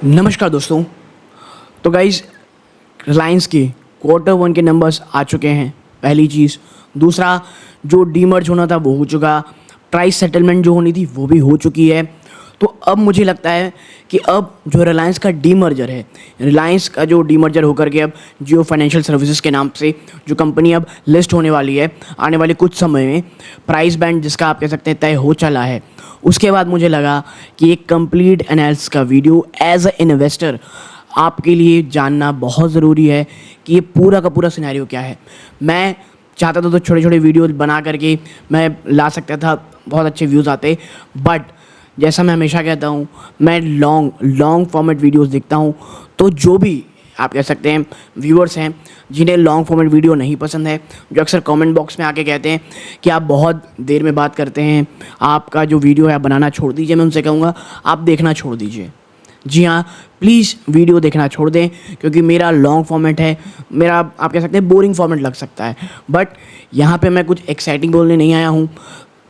नमस्कार दोस्तों। तो गाइज़, रिलायंस के Q1 के नंबर्स आ चुके हैं। पहली चीज़। दूसरा, जो डीमर्ज होना था वो हो चुका, प्राइस सेटलमेंट जो होनी थी वो भी हो चुकी है। तो अब मुझे लगता है कि अब जो रिलायंस का डीमर्जर है, रिलायंस का जो डीमर्जर होकर के अब जियो फाइनेंशियल सर्विसेज के नाम से जो कंपनी अब लिस्ट होने वाली है आने वाले कुछ समय में, प्राइस बैंड जिसका आप कह सकते हैं तय हो चला है। उसके बाद मुझे लगा कि एक कंप्लीट एनालिसिस का वीडियो एज अ इन्वेस्टर आपके लिए जानना बहुत ज़रूरी है कि ये पूरा का पूरा सिनेरियो क्या है। मैं चाहता था तो छोटे छोटे वीडियो बना करके मैं ला सकता था, बहुत अच्छे व्यूज़ आते, बट जैसा मैं हमेशा कहता हूँ, मैं लॉन्ग फॉर्मेट वीडियोस देखता हूँ। तो जो भी आप कह सकते हैं व्यूअर्स हैं जिन्हें लॉन्ग फॉर्मेट वीडियो नहीं पसंद है, जो अक्सर कमेंट बॉक्स में आके कहते हैं कि आप बहुत देर में बात करते हैं, आपका जो वीडियो है आप बनाना छोड़ दीजिए, मैं उनसे कहूँगा आप देखना छोड़ दीजिए। जी हाँ, प्लीज़ वीडियो देखना छोड़ दें, क्योंकि मेरा लॉन्ग फॉर्मेट है, मेरा आप कह सकते हैं बोरिंग फॉर्मेट लग सकता है। बट यहाँ पे मैं कुछ एक्साइटिंग बोलने नहीं आया हूँ।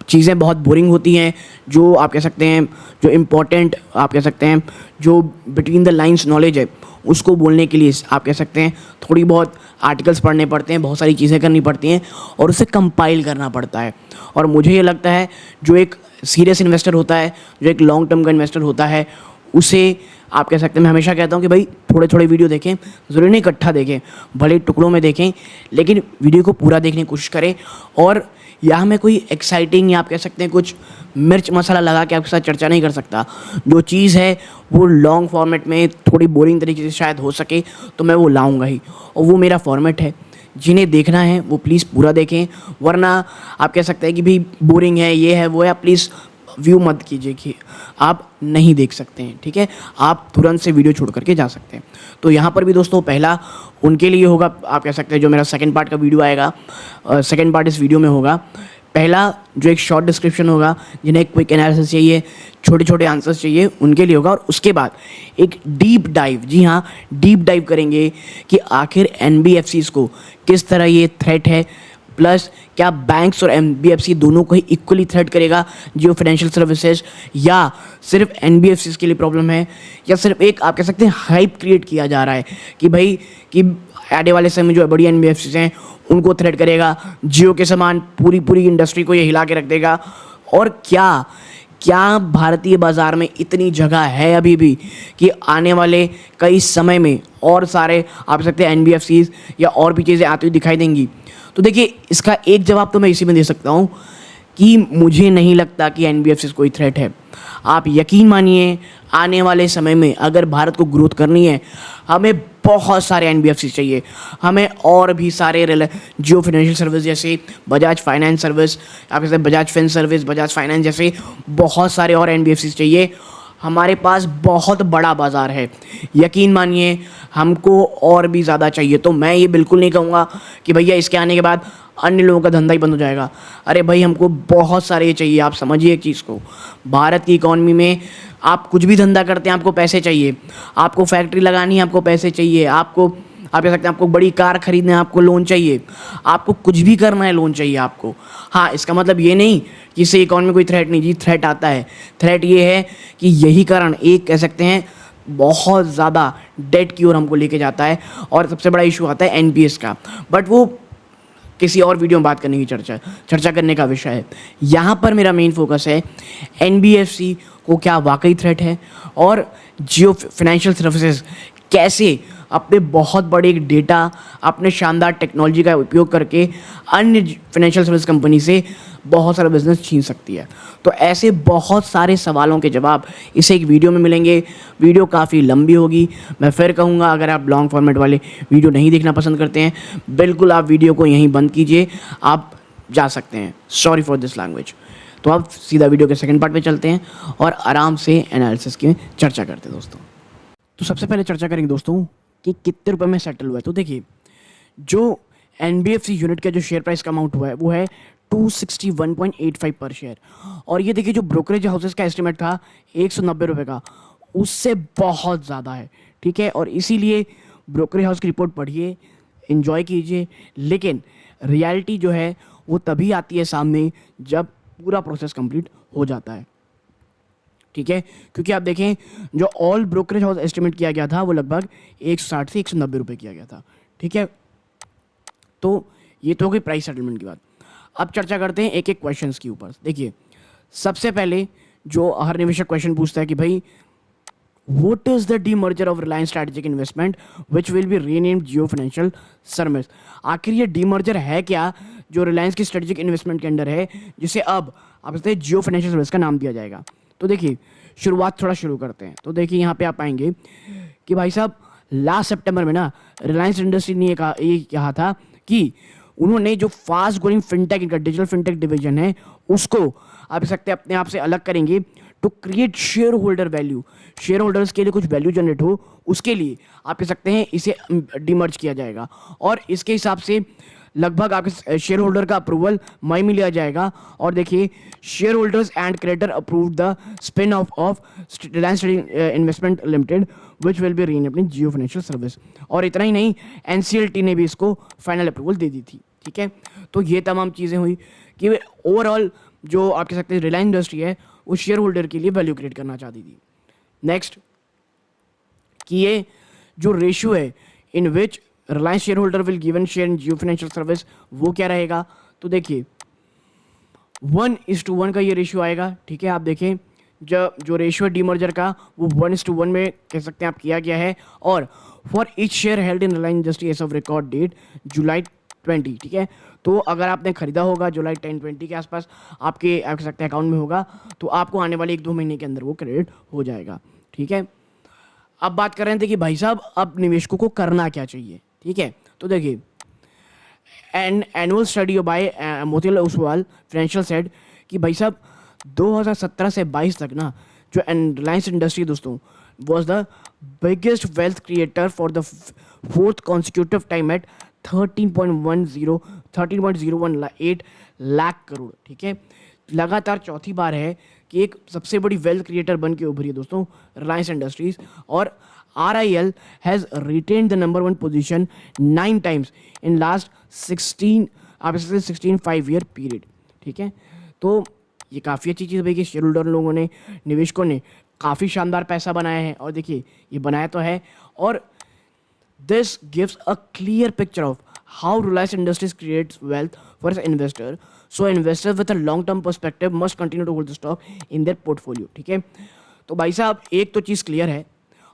चीज़ें बहुत बोरिंग होती हैं, जो आप कह सकते हैं जो इम्पोर्टेंट आप कह सकते हैं जो बिटवीन द लाइंस नॉलेज है उसको बोलने के लिए आप कह सकते हैं थोड़ी बहुत आर्टिकल्स पढ़ने पड़ते हैं, बहुत सारी चीज़ें करनी पड़ती हैं और उसे कंपाइल करना पड़ता है। और मुझे ये लगता है जो एक सीरियस इन्वेस्टर होता है, जो एक लॉन्ग टर्म का इन्वेस्टर होता है, उसे आप कह सकते हैं, मैं हमेशा कहता हूँ कि भाई थोड़े थोड़े वीडियो देखें, ज़रूरी नहीं इकट्ठा देखें, भले टुकड़ों में देखें, लेकिन वीडियो को पूरा देखने की कोशिश करें। और यहाँ मैं कोई एक्साइटिंग या आप कह सकते हैं कुछ मिर्च मसाला लगा के आपके साथ चर्चा नहीं कर सकता। जो चीज़ है वो लॉन्ग फॉर्मेट में थोड़ी बोरिंग तरीके से शायद हो सके तो मैं वो लाऊंगा ही, और वो मेरा फॉर्मेट है। जिन्हें देखना है वो प्लीज़ पूरा देखें, वरना आप कह सकते हैं कि भाई बोरिंग है, ये है वो है, प्लीज़ व्यू मत कीजिए कि आप नहीं देख सकते हैं। ठीक है, आप तुरंत से वीडियो छोड़ करके जा सकते हैं। तो यहाँ पर भी दोस्तों पहला उनके लिए होगा, आप कह सकते हैं जो मेरा सेकंड पार्ट का वीडियो आएगा, सेकंड पार्ट इस वीडियो में होगा। पहला जो एक शॉर्ट डिस्क्रिप्शन होगा, जिन्हें क्विक एनालिसिस चाहिए, छोटे छोटे आंसर्स चाहिए, उनके लिए होगा। और उसके बाद एक डीप डाइव, जी हाँ डीप डाइव करेंगे कि आखिर एनबीएफसीज को किस तरह ये थ्रेट है, प्लस क्या बैंक्स और एनबीएफसी दोनों को ही इक्वली थ्रेट करेगा जियो फाइनेंशियल सर्विसेज, या सिर्फ एनबीएफसी के लिए प्रॉब्लम है, या सिर्फ एक आप कह सकते हैं हाइप क्रिएट किया जा रहा है कि भाई कि आने वाले समय में जो बड़ी एनबीएफसी हैं उनको थ्रेट करेगा, जियो के समान पूरी पूरी इंडस्ट्री को ये हिला के रख देगा। और क्या क्या भारतीय बाज़ार में इतनी जगह है अभी भी कि आने वाले कई समय में और सारे आप सकते हैं एनबीएफसीज या और भी चीज़ें आती हुई दिखाई देंगी। तो देखिए, इसका एक जवाब तो मैं इसी में दे सकता हूँ कि मुझे नहीं लगता कि एनबीएफसी कोई थ्रेट है। आप यकीन मानिए, आने वाले समय में अगर भारत को ग्रोथ करनी है, हमें बहुत सारे एनबीएफसी चाहिए, हमें और भी सारे जियो फाइनेंशियल सर्विस जैसे बजाज फाइनेंस सर्विस, आप कहते हैं Bajaj Finserv, Bajaj finance जैसे बहुत सारे और एनबीएफसी चाहिए। हमारे पास बहुत बड़ा बाज़ार है, यकीन मानिए हमको और भी ज़्यादा चाहिए। तो मैं ये बिल्कुल नहीं कहूँगा कि भैया इसके आने के बाद अन्य लोगों का धंधा ही बंद हो जाएगा। अरे भाई, हमको बहुत सारे ये चाहिए। आप समझिए एक चीज़ को, भारत की इकॉनमी में आप कुछ भी धंधा करते हैं आपको पैसे चाहिए, आपको फैक्ट्री लगानी है आपको पैसे चाहिए, आपको आप कह सकते हैं आपको बड़ी कार खरीदना है आपको लोन चाहिए, आपको कुछ भी करना है लोन चाहिए आपको। हाँ, इसका मतलब ये नहीं कि इससे इकॉनमी में कोई थ्रेट नहीं, जी थ्रेट आता है। थ्रेट ये है कि यही कारण एक कह सकते हैं बहुत ज़्यादा डेट की ओर हमको लेके जाता है, और सबसे बड़ा इशू आता है एनपीएस का। बट वो किसी और वीडियो में बात करने की चर्चा करने का विषय है। यहाँ पर मेरा मेन फोकस है एनबीएफसी को क्या वाकई थ्रेट है, और जियो फाइनेंशियल सर्विसेज कैसे अपने बहुत बड़े डेटा, अपने शानदार टेक्नोलॉजी का उपयोग करके अन्य फाइनेंशियल सर्विस कंपनी से बहुत सारा बिजनेस छीन सकती है। तो ऐसे बहुत सारे सवालों के जवाब इसे एक वीडियो में मिलेंगे। वीडियो काफ़ी लंबी होगी। मैं फिर कहूँगा, अगर आप लॉन्ग फॉर्मेट वाले वीडियो नहीं देखना पसंद करते हैं, बिल्कुल आप वीडियो को यहीं बंद कीजिए, आप जा सकते हैं। Sorry for this language. तो अब सीधा वीडियो के सेकंड पार्ट पे चलते हैं और आराम से एनालिसिस की चर्चा करते हैं दोस्तों। तो सबसे पहले चर्चा करेंगे दोस्तों कि कितने रुपए में सेटल हुआ है। तो देखिए, जो एनबीएफसी यूनिट का जो शेयर प्राइस का अमाउंट हुआ है वो है 261.85 पर शेयर। और ये देखिए, जो ब्रोकरेज हाउसेस का एस्टिमेट था 190 रुपये का, उससे बहुत ज़्यादा है। ठीक है, और इसीलिए ब्रोकरेज हाउस की रिपोर्ट पढ़िए, एंजॉय कीजिए, लेकिन रियलिटी जो है वो तभी आती है सामने जब पूरा प्रोसेस कंप्लीट हो जाता है। ठीक है, क्योंकि आप देखें जो ऑल ब्रोकरेज हाउस एस्टिमेट किया गया था वो लगभग 160 से 190 रुपये किया गया था। ठीक है, तो ये तो हो गई प्राइस सेटलमेंट की बात। अब चर्चा करते हैं एक एक क्वेश्चंस के ऊपर। देखिए, सबसे पहले जो हर निवेशक क्वेश्चन पूछता है कि भाई what is the demerger of Reliance Strategic Investment which will be renamed Jio Financial Service। आखिर ये डीमर्जर है क्या जो रिलायंस की स्ट्रेटेजिक इन्वेस्टमेंट के अंडर है, जिसे अब आप कहते हैं जियो फाइनेंशियल सर्विस का नाम दिया जाएगा। तो देखिए, शुरुआत थोड़ा शुरू करते हैं। तो देखिए, यहाँ पे आप पाएंगे कि भाई साहब लास्ट सितंबर में ना रिलायंस इंडस्ट्री ने ये कहा था कि उन्होंने जो फास्ट ग्रोइंग फिनटेक, इनका डिजिटल फिनटेक डिवीजन है, उसको आप कह सकते हैं अपने आप से अलग करेंगे to create share holder value. Share holders के लिए कुछ वैल्यू जनरेट हो, उसके लिए आप कह सकते हैं इसे डिमर्ज किया जाएगा। और इसके हिसाब से लगभग आपके शेयर होल्डर का अप्रूवल मई में लिया जाएगा। और देखिए, share holders and creditor approve the spin off Reliance investment limited which will be renamed in Jio financial service. और इतना ही नहीं, एनसीएलटी ने भी इसको फाइनल अप्रूवल दे दी थी। ठीक है, तो ये तमाम चीज़ें हुई कि ओवरऑल जो आप कह सकते हैं रिलायंस इंडस्ट्री है वो शेयर होल्डर के लिए वैल्यू क्रिएट करना चाहती थी। नेक्स्ट, कि ये जो रेशियो है in which Reliance shareholder will given share in Jio financial service, वो क्या रहेगा। तो देखिए 1:1 का ये रेशियो आएगा। ठीक है, आप देखें जो रेशियो है डीमर्जर का वो 1:1 में कह सकते हैं आप किया गया है। और for each share held in Reliance industry as of record date July 20। ठीक है, तो अगर आपने खरीदा होगा जुलाई 10-20 के आसपास आपके आप कह सकते हैं अकाउंट में होगा, तो आपको आने वाले 1-2 महीने के अंदर वो क्रेडिट हो जाएगा। ठीक है, अब बात कर रहे थे कि भाई साहब अब निवेशकों को करना क्या चाहिए। ठीक है, तो देखिए, an annual study by Motilal Oswal financial said कि भाई साहब 2017 से 22 तक ना जो रिलायंस इंडस्ट्री दोस्तों was the biggest wealth creator for the fourth consecutive time at 13.018 lakh crore. ठीक है, लगातार चौथी बार है कि एक सबसे बड़ी वेल्थ क्रिएटर बन के उभरी है दोस्तों रिलायंस इंडस्ट्रीज। और RIL has retain the number 1 position 9 times in last 16 5-year period. ठीक है, तो ये काफ़ी अच्छी चीज़ भाई कि शेयर होल्डर लोगों ने, निवेशकों ने काफ़ी शानदार पैसा बनाया है। और देखिए, ये बनाया तो है, और this gives a clear picture of how Reliance Industries creates wealth for its investor. So investors with a long-term perspective must continue to hold the stock in their portfolio. ठीक है, तो भाई साहब एक तो चीज़ क्लियर है,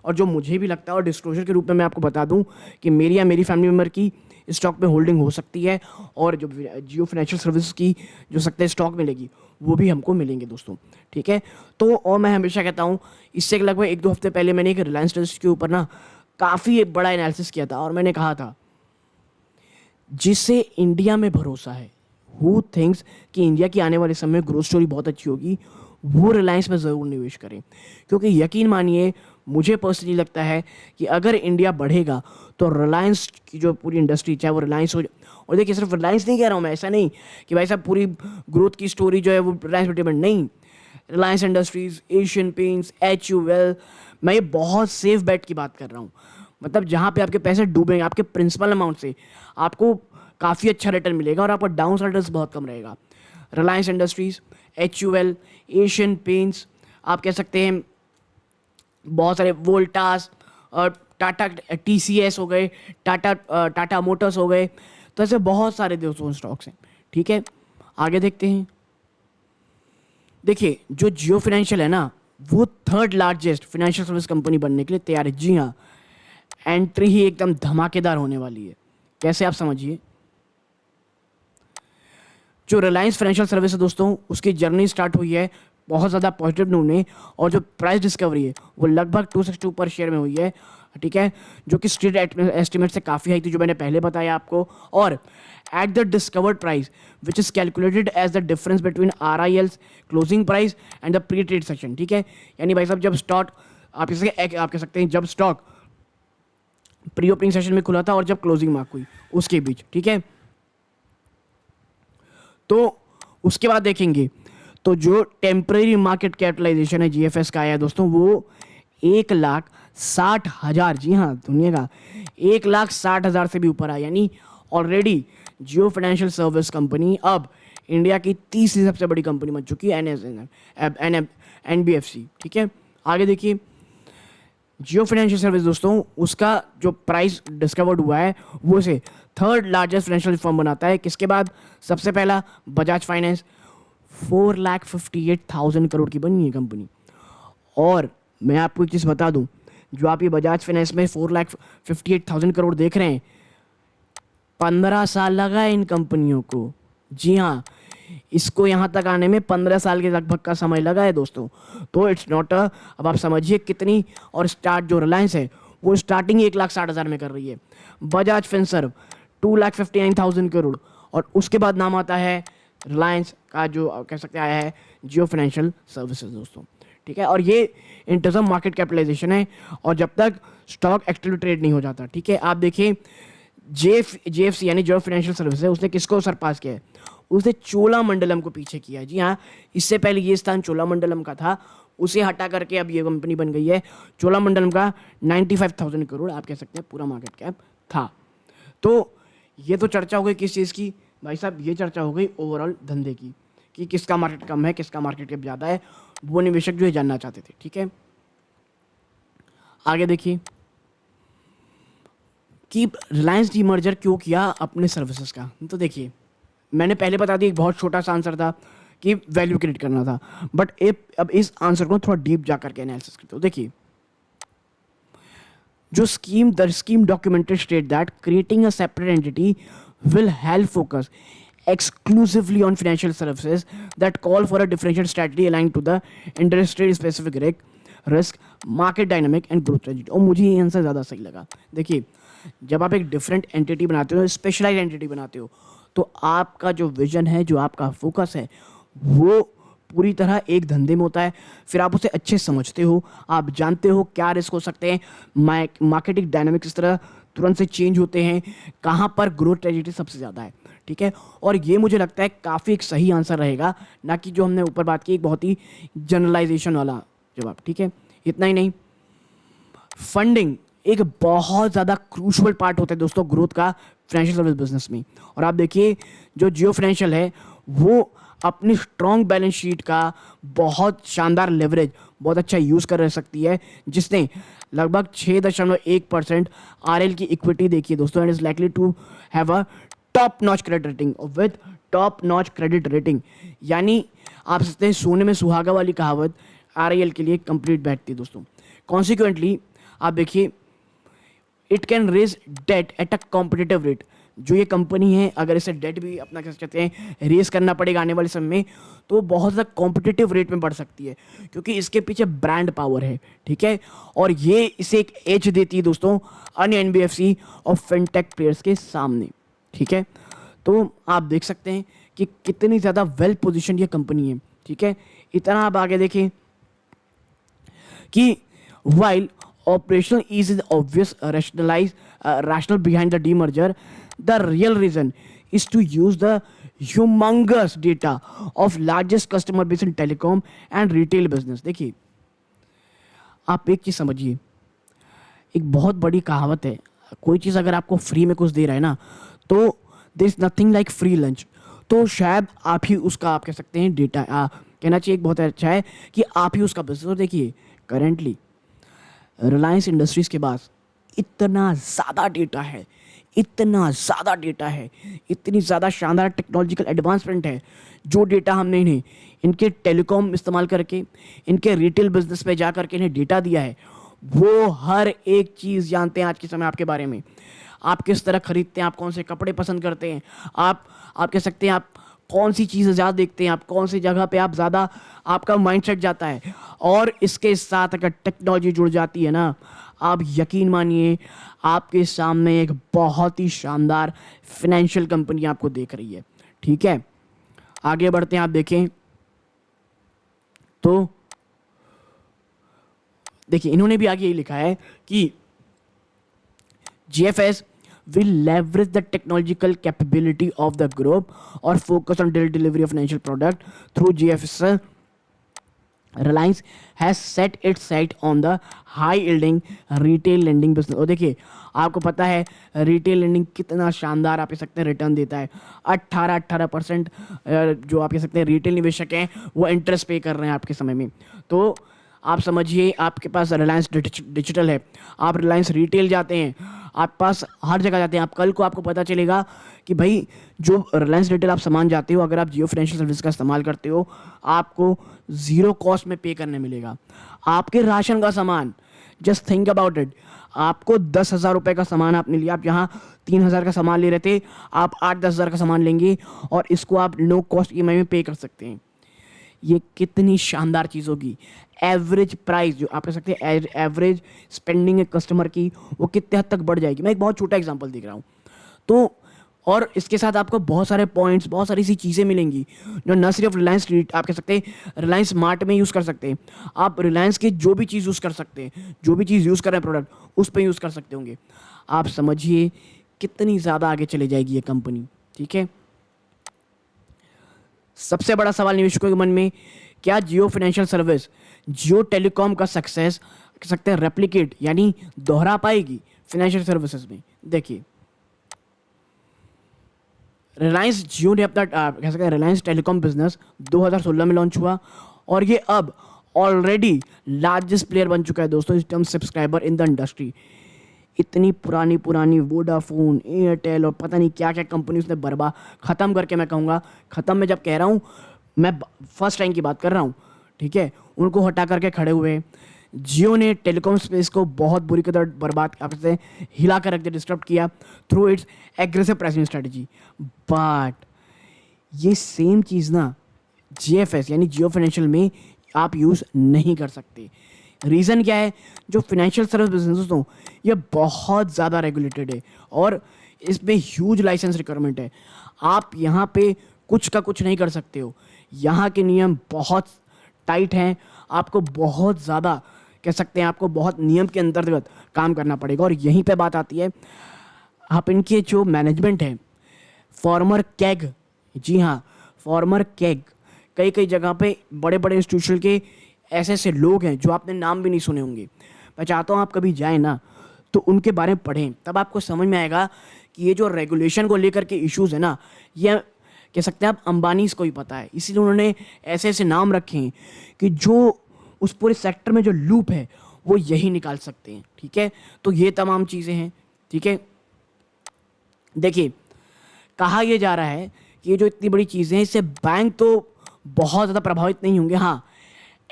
और जो मुझे भी लगता है, और डिस्क्लोजर के रूप में मैं आपको बता दूं कि मेरी या मेरी फैमिली मेम्बर की स्टॉक में होल्डिंग हो सकती है, और जो जियो फाइनेंशियल सर्विस की जो सकते हैं स्टॉक मिलेगी वो भी हमको मिलेंगे दोस्तों। ठीक है, तो और मैं हमेशा कहता हूँ, इससे लगभग 1-2 हफ्ते पहले मैंने एक रिलायंस इंडस्ट्रीज के ऊपर ना काफ़ी एक बड़ा एनालिसिस किया था, और मैंने कहा था जिससे इंडिया में भरोसा है, हु थिंक्स कि इंडिया की आने वाले समय में ग्रोथ स्टोरी बहुत अच्छी होगी, वो रिलायंस में ज़रूर निवेश करें। क्योंकि यकीन मानिए, मुझे पर्सनली लगता है कि अगर इंडिया बढ़ेगा तो रिलायंस की जो पूरी इंडस्ट्री, चाहे वो रिलायंस हो, और देखिए सिर्फ रिलायंस नहीं कह रहा हूँ मैं, ऐसा नहीं कि भाई साहब पूरी ग्रोथ की स्टोरी जो है वो रिलायंस पर डिपेंड नहीं। Reliance industries, Asian paints, HUL, मैं ये बहुत सेफ बेट की बात कर रहा हूँ। मतलब जहाँ पे आपके पैसे डूबेंगे, आपके प्रिंसिपल अमाउंट से आपको काफ़ी अच्छा रिटर्न मिलेगा, और आपका डाउन साइड रिस्क बहुत कम रहेगा। Reliance industries, HUL, Asian paints, आप कह सकते हैं बहुत सारे वोल्टास, और टाटा TCS हो गए, टाटा मोटर्स हो गए, तो ऐसे बहुत सारे दोस्तों स्टॉक्स हैं। ठीक है, आगे देखते हैं। देखिए, जो जियो फाइनेंशियल है ना, वो 3rd largest financial service company बनने के लिए तैयार है। जी हाँ, एंट्री ही एकदम धमाकेदार होने वाली है। कैसे, आप समझिए, जो रिलायंस फाइनेंशियल सर्विस है दोस्तों, उसकी जर्नी स्टार्ट हुई है बहुत ज़्यादा पॉजिटिव नोट में, और जो प्राइस डिस्कवरी है वो लगभग 262 पर शेयर में हुई है। ठीक है, जो कि स्ट्रीट एस्टिमेट से काफ़ी हाई थी, जो मैंने पहले बताया आपको। और at the discovered price which is calculated as the difference between RIL's closing price and the pre trade section. ठीक है, यानी भाई साहब जब स्टॉक आप कह सकते हैं जब स्टॉक प्री ओपनिंग सेशन में खुला था और जब क्लोजिंग मार्क हुई उसके बीच। ठीक है, तो उसके बाद देखेंगे तो जो टेम्परेरी मार्केट कैपिटलाइजेशन है GFS का आया है दोस्तों, वो 1,60,000, जी हाँ दुनिया का 1,60,000 से भी ऊपर आया। यानी ऑलरेडी जियो फाइनेंशियल सर्विस कंपनी अब इंडिया की तीसरी सबसे बड़ी कंपनी बन चुकी है एनबीएफसी, ठीक है। आगे देखिए जियो फाइनेंशियल सर्विस दोस्तों, उसका जो प्राइस डिस्कवर्ड हुआ है वो इसे थर्ड लार्जेस्ट फाइनेंशियल फर्म बनाता है। किसके बाद? सबसे पहला बजाज फाइनेंस, 4,58,000 करोड़ की बनी है कंपनी। और मैं आपको एक चीज़ बता दूं, जो आप ये बजाज फाइनेंस में 4,58,000 करोड़ देख रहे हैं, 15 साल लगा है इन कंपनियों को। जी हाँ, इसको यहाँ तक आने में 15 साल के लगभग का समय लगा है दोस्तों। तो इट्स नॉट अब आप समझिए कितनी। और स्टार्ट जो रिलायंस है वो स्टार्टिंग 1,60,000 में कर रही है। बजाज फिनसर्व 2,59,000 करोड़। और उसके बाद नाम आता है रिलायंस का, जो कह सकते आया है जियो फाइनेंशियल सर्विसेज दोस्तों, ठीक है। और ये in terms of market capitalization है, और जब तक स्टॉक एक्टिव ट्रेड नहीं हो जाता, ठीक है। आप देखिए जेएफसी यानी जियो फाइनेंशियल सर्विस है, उसने किसको सरपास किया है? उसने चोलामंडलम को पीछे किया है। जी हाँ, इससे पहले ये स्थान चोलामंडलम का था, उसे हटा करके अब ये कंपनी बन गई है। चोलामंडलम का 95,000 करोड़ आप कह सकते हैं पूरा मार्केट कैप था। तो ये तो चर्चा हो गई किस चीज़ की भाई साहब? ये चर्चा हो गई ओवरऑल धंधे की, कि किसका मार्केट कम है, किसका मार्केट कैप ज़्यादा है, वो निवेशक जो है जानना चाहते थे, ठीक है। आगे देखिए कि रिलायंस डीमर्जर क्यों किया अपने सर्विसेज का। तो देखिए मैंने पहले बता दिया, एक बहुत छोटा सा आंसर था कि वैल्यू क्रिएट करना था, बट अब इस आंसर को थोड़ा डीप जा करके एनालिसिस करते हो। देखिए जो the scheme documented state that creating a separate entity will help focus exclusively on financial services that call for a differentiated strategy aligned to the industry specific risk, market dynamic and growth strategy। और मुझे ये answer ज़्यादा सही लगा। देखिए जब आप एक डिफरेंट एंटिटी बनाते हो, स्पेशलाइज एंटिटी बनाते हो, तो आपका जो विजन है, जो आपका फोकस है, वो पूरी तरह एक धंधे में होता है। फिर आप उसे अच्छे समझते हो, आप जानते हो क्या रिस्क हो सकते हैं, मार्केटिंग डायनामिक्स इस तरह तुरंत से चेंज होते हैं, कहाँ पर ग्रोथ ट्रेजेडी सबसे ज़्यादा है, ठीक है। और ये मुझे लगता है काफ़ी एक सही आंसर रहेगा, ना कि जो हमने ऊपर बात की एक बहुत ही जनरलाइजेशन वाला जवाब, ठीक है। इतना ही नहीं, फंडिंग एक बहुत ज़्यादा क्रूशल पार्ट होता है दोस्तों ग्रोथ का फाइनेंशियल सर्विस बिजनेस में। और आप देखिए जो जियो फाइनेंशियल है वो अपनी स्ट्रॉन्ग बैलेंस शीट का बहुत शानदार लेवरेज बहुत अच्छा यूज़ कर सकती है, जिसने लगभग 6.1% आरएल की इक्विटी देखी है दोस्तों, and is likely to have a top notch credit rating. With top notch credit rating यानी आप सकते हैं सोने में सुहागा वाली कहावत आरआईएल के लिए कंप्लीट बैठती है दोस्तों। कॉन्सिक्वेंटली आप देखिए it can raise debt at a competitive rate. जो ये कंपनी है अगर इसे डेट भी अपना कह सकते हैं रेस करना पड़ेगा आने वाले समय में, तो बहुत ज़्यादा कॉम्पिटिटिव रेट में बढ़ सकती है, क्योंकि इसके पीछे ब्रांड पावर है, ठीक है। और ये इसे एक एज देती है दोस्तों अन्य एनबीएफसी और फिनटेक प्लेयर्स के सामने, ठीक है। तो आप देख सकते हैं कि कितनी ज़्यादा वेल पोजिशन ये कंपनी है, ठीक है। इतना आप आगे देखें कि while operational ease is obvious rational behind the demerger, the real reason is to use the humongous data of largest customer base in telecom and retail business। देखिए आप एक चीज़ समझिए, एक बहुत बड़ी कहावत है, कोई चीज़ अगर आपको फ्री में कुछ दे रहा है ना, तो there is nothing like free lunch. तो शायद आप ही उसका आप कह सकते हैं डेटा कहना चाहिए एक बहुत अच्छा है कि आप ही उसका बिजनेस। देखिए करेंटली रिलायंस इंडस्ट्रीज के पास इतना ज़्यादा डेटा है, इतना ज़्यादा डेटा है, इतनी ज़्यादा शानदार टेक्नोलॉजिकल एडवांसमेंट है, जो डेटा हमने इन्हें इनके टेलीकॉम इस्तेमाल करके इनके रिटेल बिजनेस पे जा करके इन्हें डेटा दिया है, वो हर एक चीज़ जानते हैं आज के समय आपके बारे में। आप किस तरह खरीदते हैं, आप कौन से कपड़े पसंद करते हैं, आप कह सकते हैं आप कौन सी चीज़ें ज़्यादा देखते हैं, आप कौन सी जगह पे आप ज़्यादा आपका माइंडसेट जाता है। और इसके साथ अगर टेक्नोलॉजी जुड़ जाती है ना, आप यकीन मानिए आपके सामने एक बहुत ही शानदार फाइनेंशियल कंपनी आपको देख रही है, ठीक है। आगे बढ़ते हैं, आप देखें तो देखिए इन्होंने भी आगे यही लिखा है कि GFS will leverage the technological capability of the group or focus on delivery of financial product through GFS Reliance has set it's site on the high yielding retail lending business. और देखिए, आपको पता है रिटेल लेंडिंग कितना शानदार आप कह सकते हैं रिटर्न देता है। 18% जो आप कह सकते हैं रिटेल निवेशक हैं वो इंटरेस्ट पे कर रहे हैं आपके समय में। तो आप समझिए, आपके पास रिलायंस डिजिटल है, आप रिलायंस रिटेल जाते हैं, आप पास हर जगह जाते हैं, आप कल को आपको पता चलेगा कि भाई जो रिलायंस रिटेल आप सामान जाते हो, अगर आप जियो फाइनेंशियल सर्विस का इस्तेमाल करते हो, आपको ज़ीरो कॉस्ट में पे करने मिलेगा। आपके राशन का सामान, जस्ट थिंक अबाउट इट, आपको 10,000 रुपये का सामान आपने लिया, आप यहाँ 3,000 का सामान ले रहे थे, आप 8-10,000 का सामान लेंगे और इसको आप नो कॉस्ट EMI में पे कर सकते हैं। ये कितनी शानदार चीज़ होगी। एवरेज प्राइस जो आप कह सकते हैं एवरेज स्पेंडिंग कस्टमर की वो कितने हद तक बढ़ जाएगी। मैं एक बहुत छोटा एग्जांपल देख रहा हूँ। तो और इसके साथ आपको बहुत सारे पॉइंट्स, बहुत सारी सी चीज़ें मिलेंगी जो न सिर्फ रिलायंस आप कह सकते हैं रिलायंस मार्ट में यूज़ कर सकते हैं, आप रिलायंस की जो भी चीज़ यूज़ कर सकते हैं, जो भी चीज़ यूज़ कर रहे हैं प्रोडक्ट उस पर यूज़ कर सकते होंगे। आप समझिए कितनी ज़्यादा आगे चले जाएगी ये कंपनी। ठीक है, सबसे बड़ा सवाल निवेशकों के मन में, क्या जियो फाइनेंशियल सर्विस जियो टेलीकॉम का सक्सेस कह सकते हैं रेप्लिकेट यानी दोहरा पाएगी फाइनेंशियल सर्विसेज में। देखिए, रिलायंस जियो ने अपना कह सकते हैं रिलायंस टेलीकॉम बिजनेस 2016 में लॉन्च हुआ और ये अब ऑलरेडी लार्जेस्ट प्लेयर बन चुका है दोस्तों इस term subscriber in the industry. इतनी पुरानी पुरानी वोडाफोन, एयरटेल और पता नहीं क्या क्या कंपनी उसने बर्बाद ख़त्म करके, मैं कहूँगा ख़त्म, मैं जब कह रहा हूँ मैं फर्स्ट टाइम की बात कर रहा हूँ, ठीक है, उनको हटा करके खड़े हुए। जियो ने टेलीकॉम स्पेस को बहुत बुरी तरह बर्बाद आपसे हिला कर रख दिया, डिस्टर्ब किया through it's aggressive pricing strategy. But ये सेम चीज़ ना JFS यानी जियो फाइनेंशियल में आप यूज़ नहीं कर सकते। रीज़न क्या है, जो फाइनेंशियल सर्विस बिजनेस हो ये बहुत ज़्यादा रेगुलेटेड है और इसमें ह्यूज लाइसेंस रिक्वायरमेंट है। आप यहाँ पे कुछ का कुछ नहीं कर सकते हो, यहाँ के नियम बहुत टाइट हैं, आपको बहुत ज़्यादा कह सकते हैं आपको बहुत नियम के अंतर्गत काम करना पड़ेगा। और यहीं पे बात आती है, आप इनके जो मैनेजमेंट है फॉर्मर कैग, जी हाँ फॉर्मर कैग, कई कई जगह पे बड़े बड़े इंस्टीट्यूशन के ऐसे ऐसे लोग हैं जो आपने नाम भी नहीं सुने होंगे। मैं चाहता हूँ आप कभी जाएं ना तो उनके बारे में पढ़ें, तब आपको समझ में आएगा कि ये जो रेगुलेशन को लेकर के इश्यूज़ है ना, ये कह सकते हैं आप अंबानी को ही पता है, इसीलिए उन्होंने ऐसे ऐसे नाम रखे हैं कि जो उस पूरे सेक्टर में जो लूप है वो यही निकाल सकते हैं। ठीक है, तो ये तमाम चीज़ें हैं। ठीक है, देखिए कहा यह जा रहा है कि ये जो इतनी बड़ी चीज़ें हैं इससे बैंक तो बहुत ज़्यादा प्रभावित नहीं होंगे, हाँ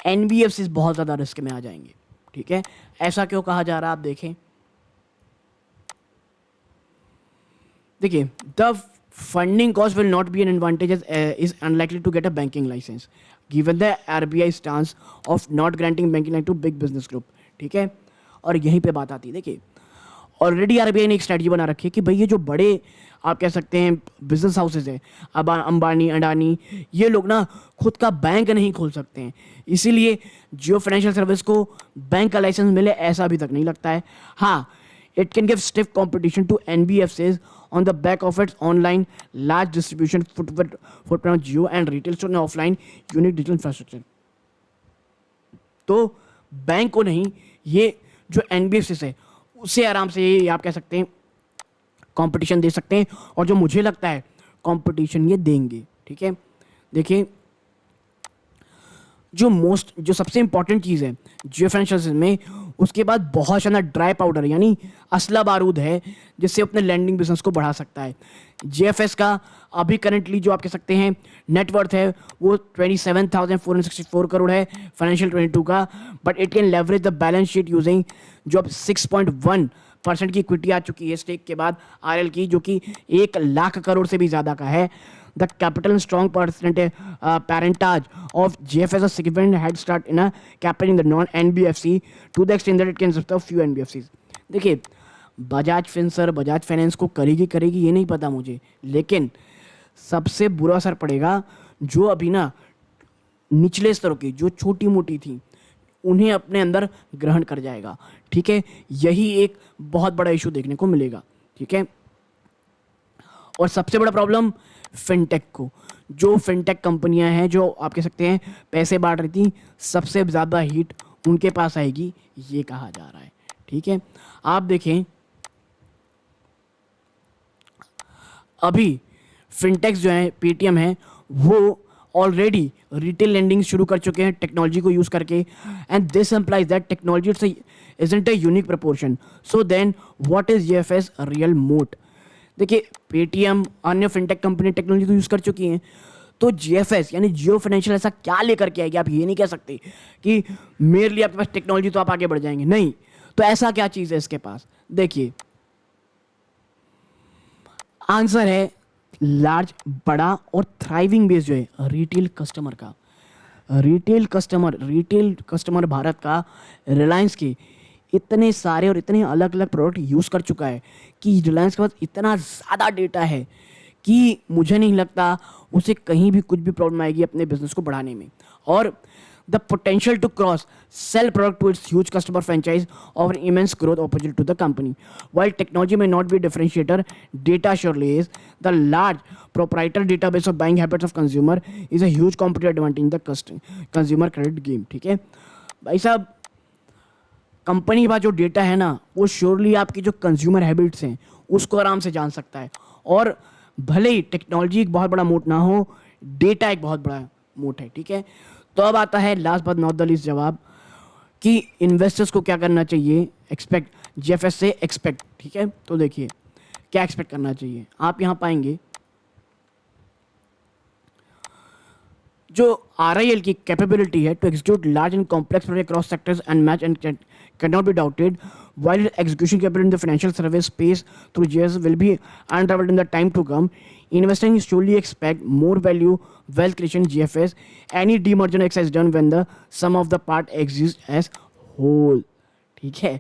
NBFCs बहुत ज़्यादा रिस्क में आ जाएंगे। ठीक है, ऐसा क्यों कहा जा रहा है आप देखें, देखिए the funding cost will not be an advantage as is unlikely to get a banking license given the RBI stance of not granting banking license to big business group। ठीक है, और यहीं पे बात आती है, देखिए ऑलरेडी RBI ने एक स्ट्रेटजी बना रखी है कि भाई ये जो बड़े आप कह सकते हैं बिजनेस हाउसेज हैं, अब अंबानी अडानी, ये लोग ना खुद का बैंक नहीं खोल सकते हैं, इसीलिए जियो फाइनेंशियल सर्विस को बैंक का लाइसेंस मिले ऐसा अभी तक नहीं लगता है। हाँ, it can give stiff competition to NBFCs on the back of its online large distribution footprint of Jio and retail store and offline unique digital infrastructure। तो बैंक को नहीं, ये जो NBFCs है उसे आराम से ये आप कह सकते हैं कंपटीशन दे सकते हैं, और जो मुझे लगता है कंपटीशन ये देंगे। ठीक है, देखिए जो सबसे इंपॉर्टेंट चीज़ है जियो फाइनेंशियल में, उसके बाद बहुत शानदार ड्राई पाउडर यानी असला बारूद है जिससे अपने लैंडिंग बिजनेस को बढ़ा सकता है। JFS का अभी करंटली जो आप कह सकते हैं नेटवर्थ है वो 27,464 करोड़ है फाइनेंशियल 22 का, but it can leverage the balance sheet using जो अब 6.1% की इक्विटी आ चुकी है स्टेक के बाद RL की, जो कि 1 लाख करोड़ से भी ज़्यादा का है। The capital and strong parentage of JFS a significant head start in a capturing the non-NBFC to the extent that it can serve few NBFCs। देखिए बजाज फिनसर बजाज फाइनेंस को करेगी ये नहीं पता मुझे, लेकिन सबसे बुरा असर पड़ेगा जो अभी ना निचले स्तरों की जो छोटी मोटी थी उन्हें अपने अंदर ग्रहण कर जाएगा। ठीक है, यही एक बहुत बड़ा इशू देखने को मिलेगा। ठीक है, और सबसे बड़ा प्रॉब्लम फिनटेक को, जो फिनटेक कंपनियां हैं जो आप कह सकते हैं पैसे बांट रही थी, सबसे ज़्यादा हीट उनके पास आएगी, ये कहा जा रहा है। ठीक है, आप देखें अभी फिनटेक्स जो है, पेटीएम है, वो ऑलरेडी रिटेल लेंडिंग शुरू कर चुके हैं टेक्नोलॉजी को यूज़ करके, and this employs that technology isn't a unique proportion. So then what is GFS real moat? देखिए, पेटीएम अन्य फिनटेक कंपनी टेक्नोलॉजी तो यूज़ कर चुकी हैं, तो जीएफएस यानी जियो फाइनेंशियल ऐसा क्या लेकर के आएगी? आप ये नहीं कह सकते कि मेरे लिए आपके पास टेक्नोलॉजी तो आप आगे बढ़ जाएंगे, नहीं। तो ऐसा क्या चीज़ है इसके पास? देखिए, आंसर है लार्ज, बड़ा और थ्राइविंग बेस जो है रिटेल कस्टमर का। रिटेल कस्टमर भारत का रिलायंस के इतने सारे और इतने अलग अलग प्रोडक्ट यूज़ कर चुका है कि रिलायंस के पास इतना ज़्यादा डेटा है कि मुझे नहीं लगता उसे कहीं भी कुछ भी प्रॉब्लम आएगी अपने बिजनेस को बढ़ाने में। और the potential to cross sell product to its huge customer franchise offer immense growth opportunity to the company. While technology may not be a differentiator, data surely is. The large proprietary database of buying habits of consumer is a huge competitive advantage in the consumer credit game. ठीक है भाई साहब, company के पास जो data है ना, वो surely आपकी जो कंज्यूमर हैबिट्स हैं उसको आराम से जान सकता है। और भले ही टेक्नोलॉजी एक बहुत बड़ा मोट ना हो, डेटा एक बहुत बड़ा मोट है। ठीक है, तो अब आता है last but not the least जवाब कि इन्वेस्टर्स को क्या करना चाहिए एक्सपेक्ट जीएफएस से एक्सपेक्ट। ठीक है, तो देखिए क्या एक्सपेक्ट करना चाहिए। आप यहाँ पाएंगे जो आरआईएल की कैपेबिलिटी है to execute large and complex project cross sectors and match and can not be doubted, while execution capability in the financial service space through GS will be unrivaled in the time to come. Investors surely expect more value, wealth creation GFS. Any demerger exercise done when the sum of the part exists as whole. ठीक है,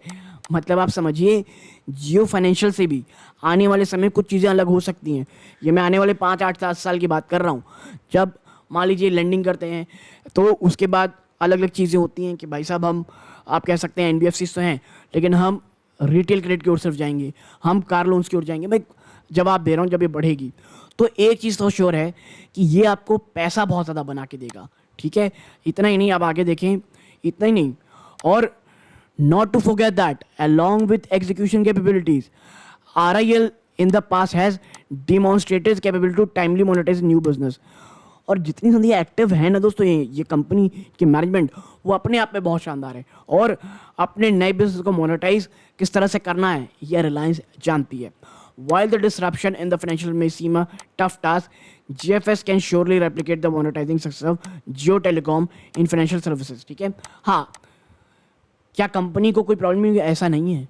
मतलब आप समझिए जियो financial से भी आने वाले समय कुछ चीज़ें अलग हो सकती हैं। ये मैं आने वाले 5, 8, 7 साल की बात कर रहा हूँ। जब मान लीजिए लेंडिंग करते हैं तो उसके बाद अलग अलग चीज़ें होती हैं कि भाई साहब हम, आप कह सकते हैं एनबीएफसी तो हैं, लेकिन हम रिटेल क्रेडिट की ओर सिर्फ जाएंगे, हम कार लोन्स की ओर जाएंगे। मैं जवाब दे रहा हूँ, जब ये बढ़ेगी तो एक चीज़ तो श्योर है कि ये आपको पैसा बहुत ज़्यादा बना के देगा। ठीक है, इतना ही नहीं, आप आगे देखें, इतना ही नहीं, और not to forget that along with execution capabilities, RIL in the past has demonstrated its capability to timely monetize new business. और जितनी सारी एक्टिव है ना दोस्तों, ये कंपनी की मैनेजमेंट, वो अपने आप में बहुत शानदार है, और अपने नए बिजनेस को मोनेटाइज किस तरह से करना है ये रिलायंस जानती है। While the disruption in the financial may seem a tough task, GFS can surely replicate the monetizing success of Jio Telecom in financial services. ठीक है, हाँ, क्या कंपनी को कोई प्रॉब्लम नहीं? ऐसा नहीं है,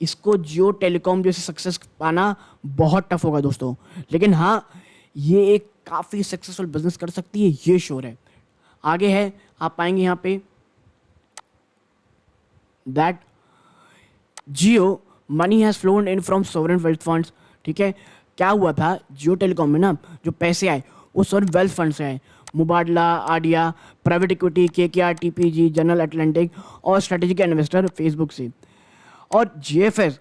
इसको जियो टेलीकॉम जैसे सक्सेस पाना बहुत टफ होगा दोस्तों, लेकिन हाँ, ये एक काफ़ी सक्सेसफुल बिजनेस कर सकती है, ये श्योर है। आगे है, आप पाएंगे यहाँ पे that Jio money has flown in from sovereign wealth funds. ठीक है, क्या हुआ था जियो टेलीकॉम में ना, जो पैसे आए वो सोवरेन वेल्थ फंड से आए, Mubadala, ADIA, private equity, KKR, TPG, General Atlantic और स्ट्रेटेजिक इन्वेस्टर फेसबुक से। और GFS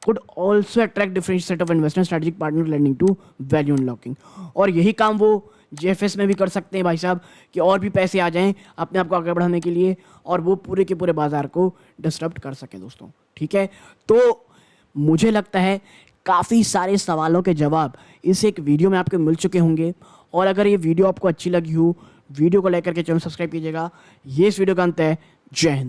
could also attract different set of investment strategic partner lending to value unlocking। और यही काम वो जीएफएस में भी कर सकते हैं भाई साहब, कि और भी पैसे आ जाएं अपने आप को आगे बढ़ाने के लिए, और वो पूरे के पूरे बाजार को डिस्टर्ब कर सकें दोस्तों। ठीक है, तो मुझे लगता है काफ़ी सारे सवालों के जवाब इस एक वीडियो में आपको मिल चुके होंगे, और अगर ये वीडियो आपको अच्छी लगी हो, वीडियो को लाइक करके चैनल सब्सक्राइब कीजिएगा। ये इस वीडियो का अंत है। जय हिंद।